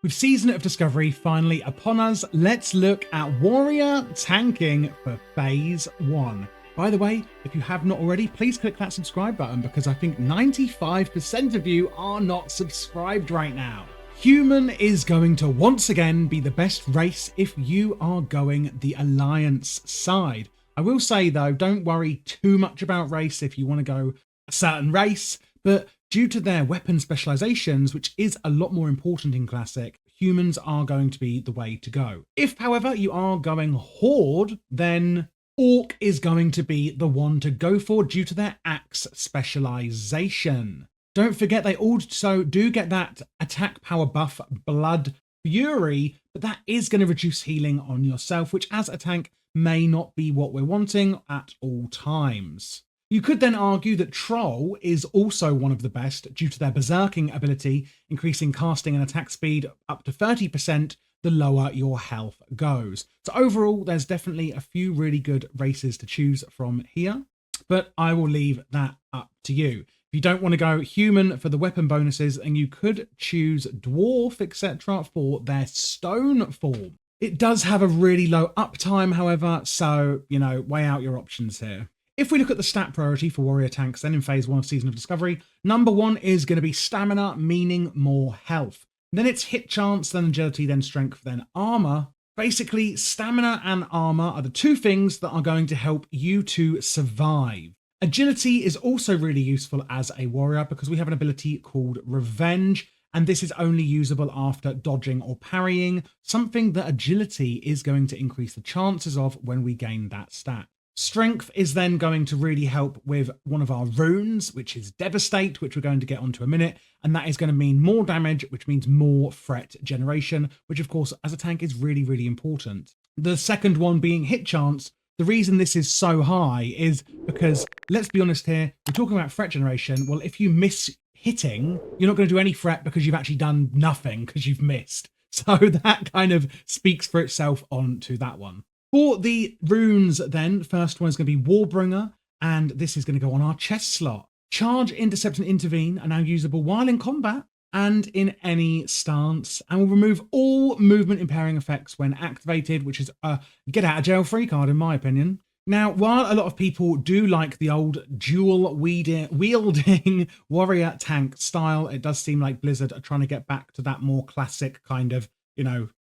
With Season of Discovery finally upon us, let's look at warrior tanking for Phase 1. By the way, if you have not already, please click that subscribe button because I think 95% of you are not subscribed right now. Human is going to once again be the best race if you are going the Alliance side. I will say though, don't worry too much about race if you want to go a certain race, but due to their weapon specializations, which is a lot more important in Classic, humans are going to be the way to go. If, however, you are going Horde, then Orc is going to be the one to go for due to their axe specialization. Don't forget they also do get that attack power buff, Blood Fury, but that is going to reduce healing on yourself, which as a tank may not be what we're wanting at all times. You could then argue that Troll is also one of the best due to their berserking ability, increasing casting and attack speed up to 30% the lower your health goes. So overall, there's definitely a few really good races to choose from here, but I will leave that up to you. If you don't want to go human for the weapon bonuses, and you could choose dwarf, etc. for their stone form. It does have a really low uptime, however, so, weigh out your options here. If we look at the stat priority for warrior tanks then in Phase 1 of Season of Discovery, number 1 is going to be stamina, meaning more health. Then it's hit chance, then agility, then strength, then armor. Basically, stamina and armor are the two things that are going to help you to survive. Agility is also really useful as a warrior because we have an ability called Revenge, and this is only usable after dodging or parrying, something that agility is going to increase the chances of when we gain that stat. Strength is then going to really help with one of our runes, which is Devastate, which we're going to get onto a minute. And that is going to mean more damage, which means more threat generation, which of course, as a tank is really, really important. The second one being hit chance. The reason this is so high is because, let's be honest here, we're talking about threat generation. Well, if you miss hitting, you're not going to do any threat because you've actually done nothing because you've missed. So that kind of speaks for itself onto that one. For the runes then, first one is going to be Warbringer, and this is going to go on our chest slot. Charge, Intercept, and Intervene are now usable while in combat and in any stance, and will remove all movement impairing effects when activated, which is a get out of jail free card in my opinion. Now, while a lot of people do like the old dual wielding warrior tank style, it does seem like Blizzard are trying to get back to that more classic kind of,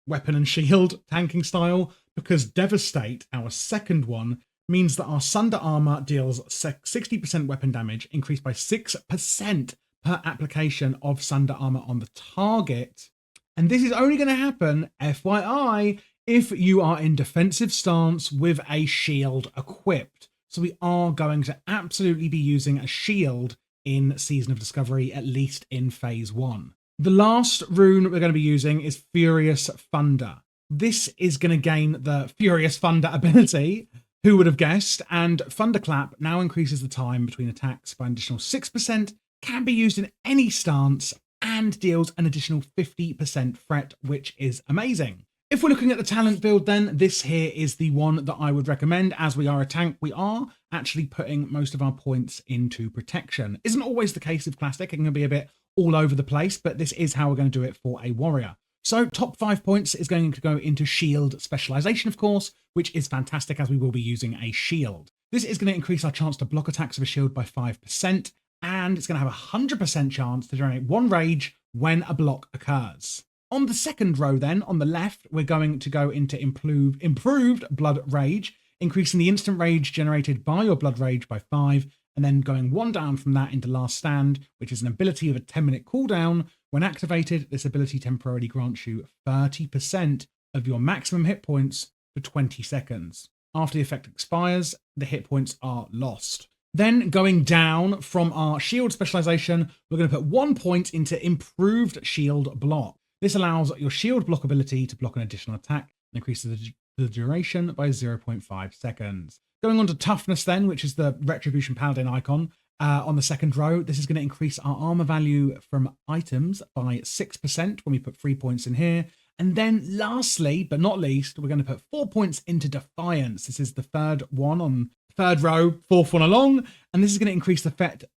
weapon and shield tanking style, because Devastate, our second one, means that our Sunder armor deals 60% weapon damage, increased by 6% per application of Sunder armor on the target. And this is only going to happen, FYI, if you are in defensive stance with a shield equipped. So we are going to absolutely be using a shield in Season of Discovery, at least in Phase 1. The last rune we're going to be using is Furious Thunder. This is going to gain the Furious Thunder ability, who would have guessed, and Thunderclap now increases the time between attacks by an additional 6%, can be used in any stance, and deals an additional 50% threat, which is amazing. If we're looking at the talent build then, this here is the one that I would recommend. As we are a tank, we are actually putting most of our points into protection. Isn't always the case with Classic, it can be a bit all over the place, but this is how we're going to do it for a warrior. So top 5 points is going to go into shield specialization, of course, which is fantastic as we will be using a shield. This is going to increase our chance to block attacks of a shield by 5%, and it's going to have a 100% chance to generate 1 rage when a block occurs. On the second row then, on the left, we're going to go into improved Blood Rage, increasing the instant rage generated by your Blood Rage by 5, and then going 1 down from that into Last Stand, which is an ability of a 10-minute cooldown. When activated, this ability temporarily grants you 30% of your maximum hit points for 20 seconds. After the effect expires, the hit points are lost. Then going down from our shield specialization, we're going to put 1 point into improved shield block. This allows your shield block ability to block an additional attack and increases the duration by 0.5 seconds. Going on to toughness then, which is the Retribution Paladin icon. On the second row, this is going to increase our armor value from items by 6% when we put 3 points in here. And then lastly, but not least, we're going to put 4 points into Defiance. This is the third one on the third row, fourth one along. And this is going to increase the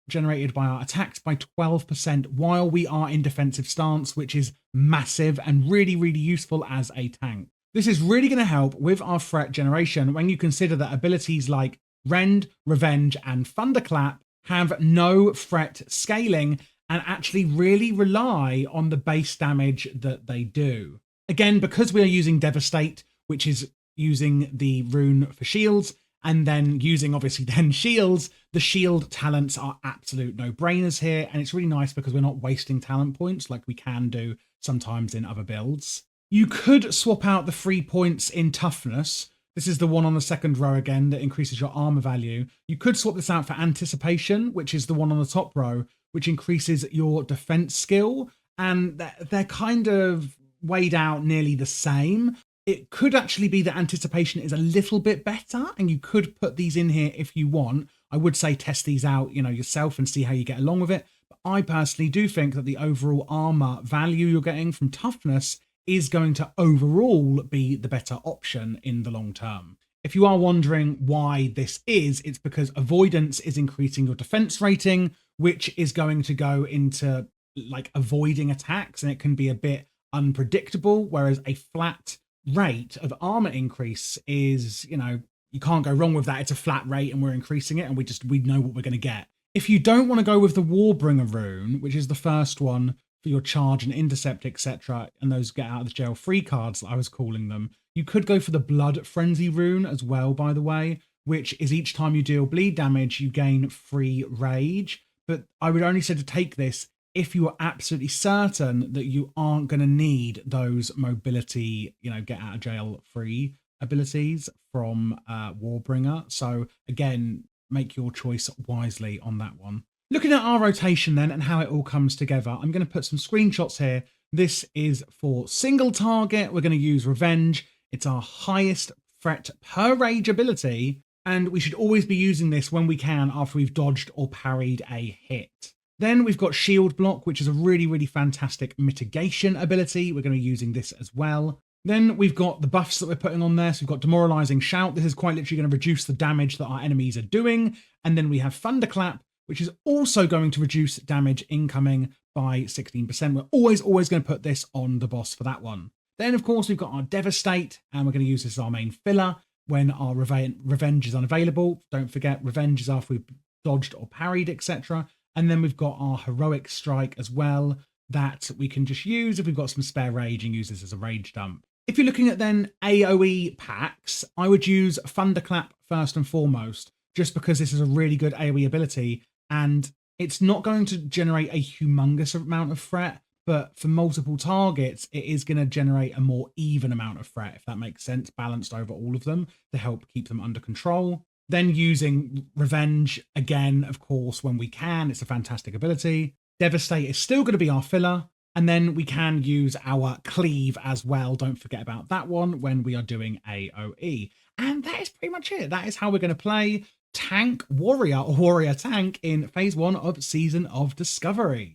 generated by our attacks by 12% while we are in defensive stance, which is massive and really, really useful as a tank. This is really going to help with our threat generation when you consider that abilities like Rend, Revenge, and Thunderclap have no threat scaling and actually really rely on the base damage that they do. Again, because we are using Devastate, which is using the rune for shields, and then using obviously then shields, the shield talents are absolute no-brainers here, and it's really nice because we're not wasting talent points like we can do sometimes in other builds. You could swap out the 3 points in toughness. This is the one on the second row again that increases your armor value. You could swap this out for anticipation, which is the one on the top row, which increases your defense skill, and they're kind of weighed out nearly the same. It could actually be that anticipation is a little bit better, and you could put these in here if you want. I would say test these out, yourself and see how you get along with it. But I personally do think that the overall armor value you're getting from toughness is going to overall be the better option in the long term. If you are wondering why this is, it's because avoidance is increasing your defense rating, which is going to go into like avoiding attacks, and it can be a bit unpredictable, whereas a flat rate of armor increase is, you can't go wrong with that. It's a flat rate and we're increasing it, and we know what we're going to get. If you don't want to go with the Warbringer rune, which is the first one for your charge and intercept, etc., and those get out of the jail free cards that I was calling them, you could go for the Blood Frenzy rune as well, by the way, which is each time you deal bleed damage, you gain free rage. But I would only say to take this if you are absolutely certain that you aren't going to need those mobility, get out of jail free abilities from Warbringer. So again, make your choice wisely on that one. Looking at our rotation then and how it all comes together, I'm going to put some screenshots here. This is for single target. We're going to use Revenge. It's our highest threat per rage ability, and we should always be using this when we can after we've dodged or parried a hit. Then we've got Shield Block, which is a really, really fantastic mitigation ability. We're going to be using this as well. Then we've got the buffs that we're putting on there. So we've got Demoralizing Shout. This is quite literally going to reduce the damage that our enemies are doing. And then we have Thunderclap, which is also going to reduce damage incoming by 16%. We're always going to put this on the boss for that one. Then, of course, we've got our Devastate, and we're going to use this as our main filler when our Revenge is unavailable. Don't forget, Revenge is after we've dodged or parried, etc. And then we've got our Heroic Strike as well that we can just use if we've got some spare rage and use this as a rage dump. If you're looking at then AoE packs, I would use Thunderclap first and foremost, just because this is a really good AoE ability, and it's not going to generate a humongous amount of threat, but for multiple targets, it is going to generate a more even amount of threat, if that makes sense, balanced over all of them to help keep them under control. Then using Revenge, again, of course, when we can, it's a fantastic ability. Devastate is still going to be our filler. And then we can use our Cleave as well. Don't forget about that one when we are doing AoE. And that is pretty much it. That is how we're going to play Tank Warrior or Warrior Tank in Phase 1 of Season of Discovery.